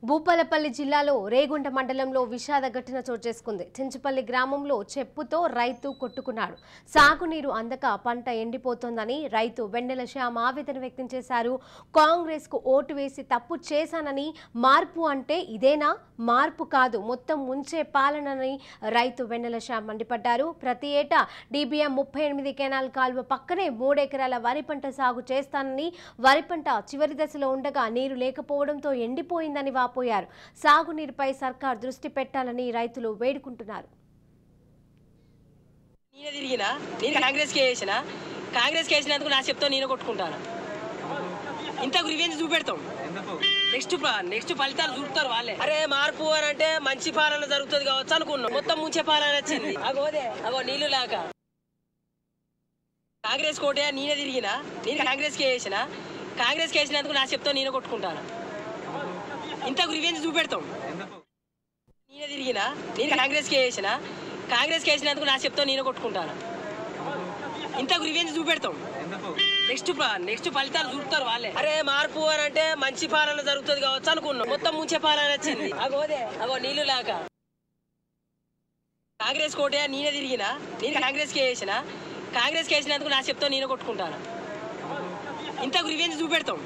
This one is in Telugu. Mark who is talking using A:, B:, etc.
A: భూపాలపల్లి జిల్లాలో రేగుంట మండలంలో విషాద ఘటన చోటు చేసుకుంది. చెంచుపల్లి గ్రామంలో చెప్పుతో రైతు కొట్టుకున్నాడు. సాగునీరు అందక పంట ఎండిపోతోందని రైతు వెన్నెల శ్యామ్ ఆవేదన వ్యక్తం చేశారు. కాంగ్రెస్ కు ఓటు వేసి తప్పు చేశానని, మార్పు అంటే ఇదేనా? మార్పు కాదు, మొత్తం ముంచే పాలనని రైతు వెన్నెల శ్యామ్ మండిపడ్డారు. ప్రతి ఏటా DBM 38 కెనాల్ కాల్వ పక్కనే 3 ఎకరాల వరి పంట సాగు చేస్తానని, వరి పంట చివరి దశలో ఉండగా నీరు లేకపోవడంతో ఎండిపోయిందని పోయారు. సాగునీరుపై సర్కార్ దృష్టి పెట్టాలని రైతులు వేడుకుంటున్నారు.
B: కాంగ్రెస్ కేసినందుకు నా చెప్తా నేను కొట్టుకుంటాను. ఇంతకు రివెంజ్ చూపెడతాం. నెక్స్ట్ ఫలితాలు చూపుతారు వాళ్ళే. అరే మార్పు అని అంటే మంచి పాలన జరుగుతుంది కావచ్చు అనుకున్నాం. మొత్తం ముంచే పాలన వచ్చింది. అగో నీళ్లు లాక కాంగ్రెస్ కోటే నేనే తిరిగినా. నేను కాంగ్రెస్ కేసినందుకు నా చెప్తా నేను కొట్టుకుంటాను. ఇంతకు రివెంజ్ చూపెడతాం. నేను కాంగ్రెస్ కేసినందుకు నా చెప్తా నేను కొట్టుకుంటాను. ఇంతకు రివెంజ్ చూపెడతాం. నెక్స్ట్ ఫలితాలు చూపుతారు వాళ్ళే. అరే మార్పు అని అంటే మంచి పాలన జరుగుతుంది కావచ్చు అనుకున్నాం. మొత్తం ముంచే పాలన వచ్చింది. అగో నీళ్లు లాక కాంగ్రెస్ కోటే నేనే తిరిగినా. నేను కాంగ్రెస్ కేసినందుకు నా చెప్తా నేను కొట్టుకుంటాను. ఇంతకు రివెంజ్ చూపెడతాం.